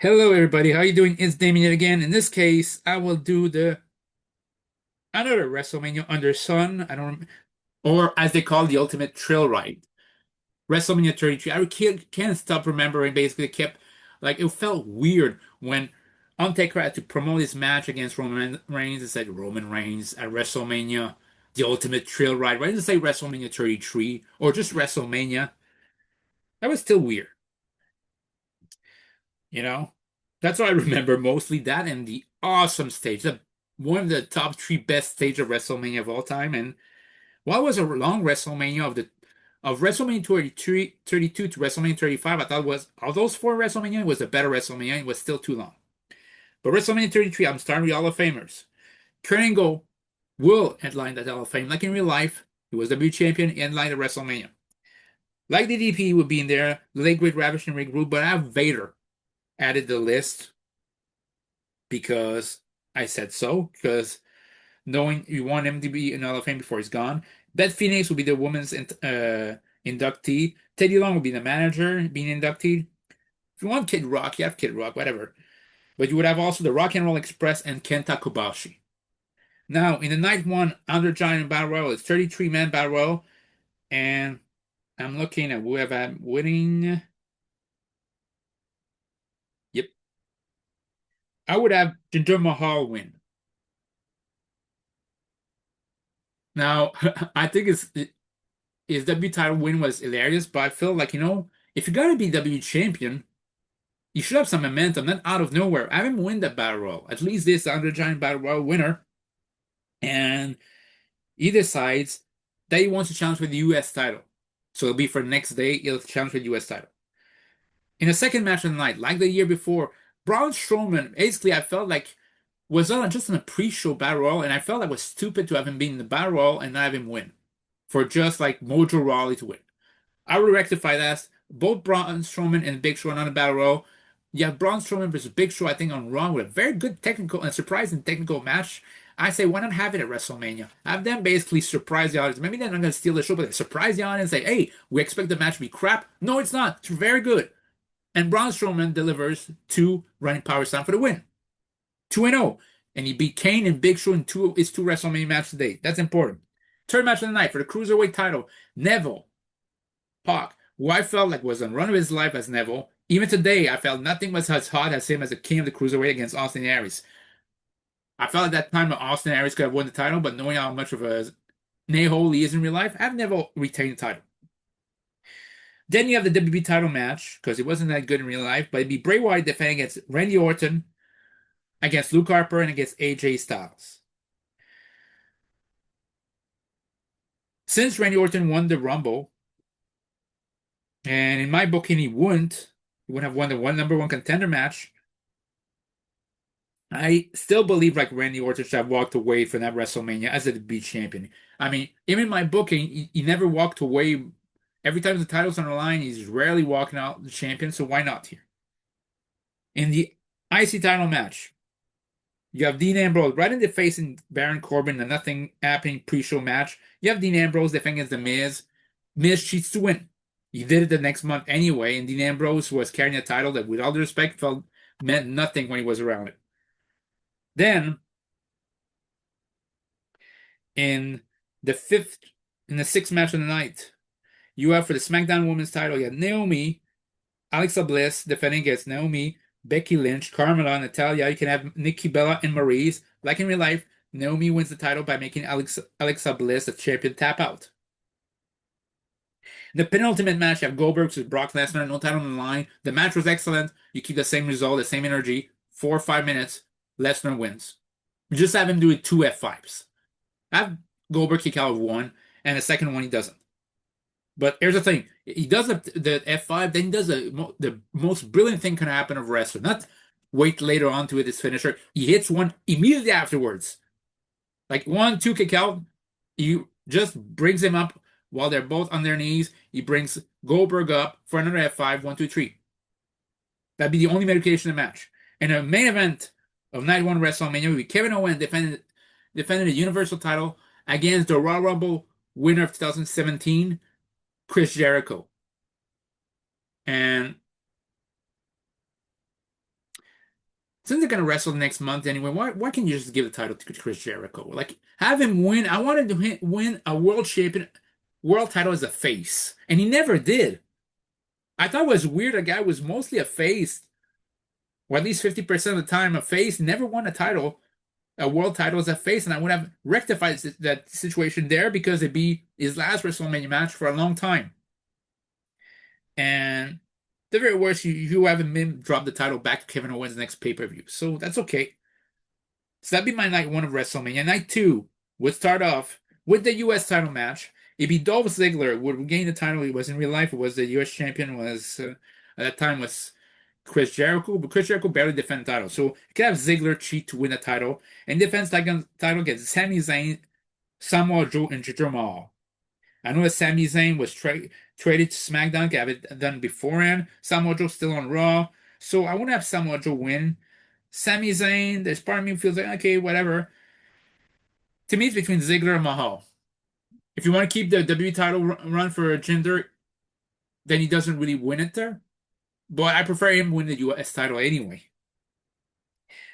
Hello everybody, how you doing? It's Damien yet again. In this case, I will do the another WrestleMania under Sun. I don't, or as they call the Ultimate Trail Ride, WrestleMania 33. I can't stop remembering. Basically, kept like it felt weird when Undertaker had to promote his match against Roman Reigns. It said Roman Reigns at WrestleMania, the Ultimate Trail Ride. Why didn't it say WrestleMania 33 or just WrestleMania? That was still weird, you know? That's what I remember mostly that and the awesome stage. One of the top three best stage of WrestleMania of all time. And while it was a long WrestleMania of WrestleMania 33, 32 to WrestleMania 35, I thought was of those four WrestleMania, it was a better WrestleMania. It was still too long. But WrestleMania 33, I'm starting with Hall of Famers. Kurt Angle will headline that Hall of Fame. Like in real life, he was W champion, he headlined at WrestleMania. Like DDP would be in there, the late great Ravishing Rick Rude, but I have Vader added to the list because I said so, because knowing you want him to be in Hall of Fame before he's gone. Beth Phoenix will be the women's inductee. Teddy Long will be the manager being inducted. If you want Kid Rock, you have Kid Rock, whatever. But you would have also the Rock and Roll Express and Kenta Kobashi. Now, in the night one, Under Giant Battle Royal, it's 33-man Battle Royal. And I'm looking at who have had winning. Yep. I would have Jinder Mahal win. Now, I think his W title win was hilarious, but I feel like, if you're gonna be W champion, you should have some momentum, not out of nowhere. Have him win that battle royal. At least this Under Giant Battle Royal winner. And he decides that he wants to challenge for the US title. So it'll be for the next day, he'll challenge for the US title. In the second match of the night, like the year before, Braun Strowman, basically, I felt like was on just in a pre-show battle royal, and I felt like it was stupid to have him be in the battle royal and not have him win. For just like Mojo Rawley to win. I would rectify that. Both Braun Strowman and Big Show are on the battle royal. You have Braun Strowman versus Big Show, I think, on Raw with a very good technical and surprising technical match. I say, why not have it at WrestleMania? Have them basically surprise the audience. Maybe they're not going to steal the show, but they surprise the audience and say, hey, we expect the match to be crap. No, it's not. It's very good. And Braun Strowman delivers two running power slam for the win. 2-0. And he beat Kane and Big Show in his two WrestleMania matches today. That's important. Third match of the night for the Cruiserweight title. Neville Pac, who I felt like was on run of his life as Neville. Even today, I felt nothing was as hot as him as the king of the cruiserweight against Austin Aries. I felt at that time that Austin Aries could have won the title, but knowing how much of a nay-hole he is in real life, I've never retained the title. Then you have the WWE title match, because it wasn't that good in real life, but it'd be Bray Wyatt defending against Randy Orton, against Luke Harper, and against AJ Styles. Since Randy Orton won the Rumble, and in my booking he wouldn't have won the number one contender match. I still believe like Randy Orton should have walked away from that WrestleMania as a WWE champion. I mean, even in my booking, he never walked away. Every time the title's on the line, he's rarely walking out the champion, so why not here? In the IC title match, you have Dean Ambrose right in the face in Baron Corbin, a nothing happening pre-show match. You have Dean Ambrose defending against The Miz. Miz cheats to win. He did it the next month anyway, and Dean Ambrose was carrying a title that, with all due respect, felt meant nothing when he was around it. Then, in the fifth, in the sixth match of the night, you have for the SmackDown Women's title, you have Naomi, Alexa Bliss defending against Naomi, Becky Lynch, Carmella, Natalia. You can have Nikki Bella and Maryse. Like in real life, Naomi wins the title by making Alexa Bliss a champion tap out. The penultimate match, you have Goldberg versus Brock Lesnar, no title on the line. The match was excellent. You keep the same result, the same energy. 4 or 5 minutes, Lesnar wins. You just have him do two F5s. Have Goldberg kick out of one, and the second one he doesn't. But here's the thing: he does the F5, then he does the most brilliant thing can happen of wrestler. Not wait later on to hit his finisher. He hits one immediately afterwards. Like 1, 2 kick out, he just brings him up while they're both on their knees. He brings Goldberg up for another F5, 1, 2, 3. That'd be the only medication in the match. And the main event of Night 1 WrestleMania would be Kevin Owens defended the Universal title against the Royal Rumble winner of 2017, Chris Jericho. And since they're gonna wrestle next month anyway, why can't you just give the title to Chris Jericho? Like have him win. I wanted to win a world title as a face, and he never did. I thought it was weird. A guy was mostly a face, or at least 50% of the time a face, never won a world title as a face, and I would have rectified that situation there because it'd be his last WrestleMania match for a long time. And the very worst, you have him drop the title back to Kevin Owens next pay-per-view. So that's okay. So that'd be my night one of WrestleMania. Night two would start off with the US title match. It'd be Dolph Ziggler would regain the title. He was in real life. It was the US champion was at that time was Chris Jericho, but Chris Jericho barely defended the title. So you could have Ziggler cheat to win the title and defends the title against Sami Zayn, Samoa Joe, and Jinder Mahal. I know that Sami Zayn was traded to SmackDown. Have it done beforehand. Samoa Joe still on Raw. So I want to have Samoa Joe win. Sami Zayn, there's part of me who feels like, okay, whatever. To me, it's between Ziggler and Mahal. If you want to keep the WWE title run for Jinder, then he doesn't really win it there. But I prefer him win the US title anyway.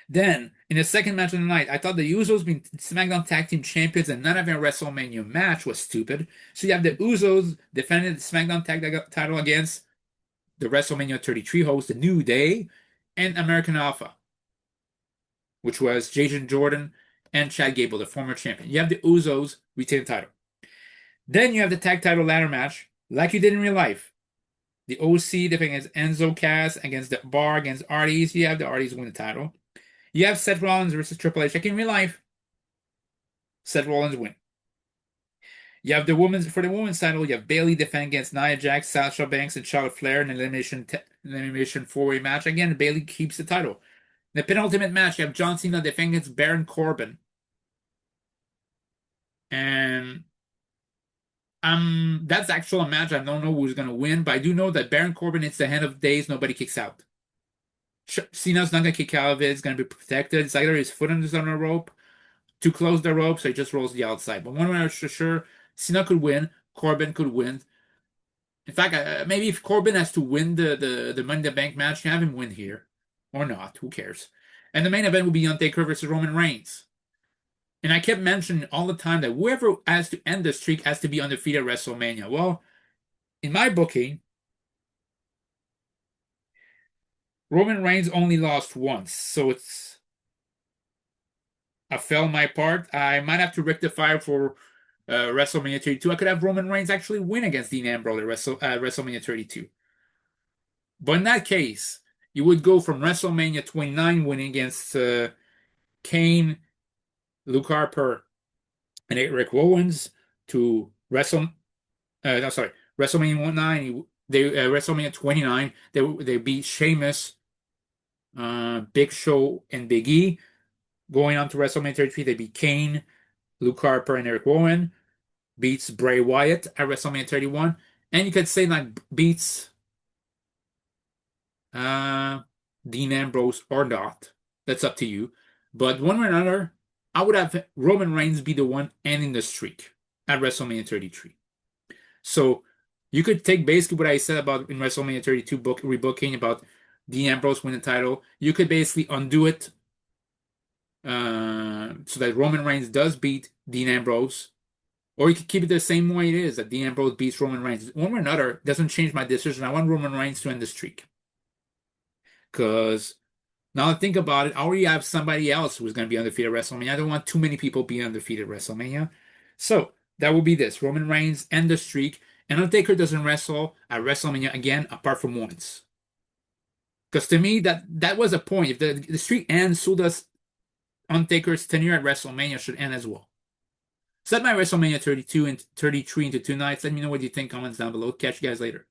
Then, in the second match of the night, I thought the Usos being SmackDown Tag Team Champions and not having a WrestleMania match was stupid. So you have the Usos defending the SmackDown Tag title against the WrestleMania 33 host, The New Day, and American Alpha, which was Jason Jordan and Chad Gable, the former champion. You have the Usos retain the title. Then you have the tag title ladder match, like you did in real life. The OC defending against Enzo Cass against the Bar against Arties. You have the Arties win the title. You have Seth Rollins versus Triple H. Like in real life, Seth Rollins win. You have the women's title. You have Bayley defending against Nia Jax, Sasha Banks, and Charlotte Flair in an elimination four-way match. Again, Bayley keeps the title. In the penultimate match, you have John Cena defending against Baron Corbin. And that's actually a match I don't know who's gonna win, but I do know that Baron Corbin hits the hand of days, nobody kicks out. Cena's not gonna kick out of it, it's gonna be protected. It's either his foot is on a rope to close the rope, so he just rolls the outside. But one way for sure, Cena could win, Corbin could win. In fact, maybe if Corbin has to win the Money in the Bank match, you have him win here. Or not, who cares? And the main event will be Undertaker versus Roman Reigns. And I kept mentioning all the time that whoever has to end the streak has to be undefeated at WrestleMania. Well, in my booking, Roman Reigns only lost once, so it's a fail on my part. I might have to rectify for WrestleMania 32. I could have Roman Reigns actually win against Dean Ambrose at WrestleMania 32. But in that case, you would go from WrestleMania 29 winning against Kane, Luke Harper, and Rick Owens to WrestleMania 9. WrestleMania 29. They beat Sheamus, Big Show, and Big E. Going on to WrestleMania 33, they beat Kane, Luke Harper, and Eric Rowan. Beats Bray Wyatt at WrestleMania 31. And you could say like beats Dean Ambrose or not. That's up to you. But one way or another, I would have Roman Reigns be the one ending the streak at WrestleMania 33. So you could take basically what I said about in WrestleMania 32 rebooking about Dean Ambrose winning the title. You could basically undo it so that Roman Reigns does beat Dean Ambrose. Or you could keep it the same way it is, that Dean Ambrose beats Roman Reigns. One way or another doesn't change my decision. I want Roman Reigns to end the streak. Because now that I think about it, I already have somebody else who's going to be undefeated at WrestleMania. I don't want too many people being undefeated at WrestleMania. So that will be this. Roman Reigns end the streak. And Undertaker doesn't wrestle at WrestleMania again, apart from once. Because to me, that was a point. If the streak ends, so does Undertaker's tenure at WrestleMania should end as well. Set my WrestleMania 32 and 33 into two nights. Let me know what you think. Comments down below. Catch you guys later.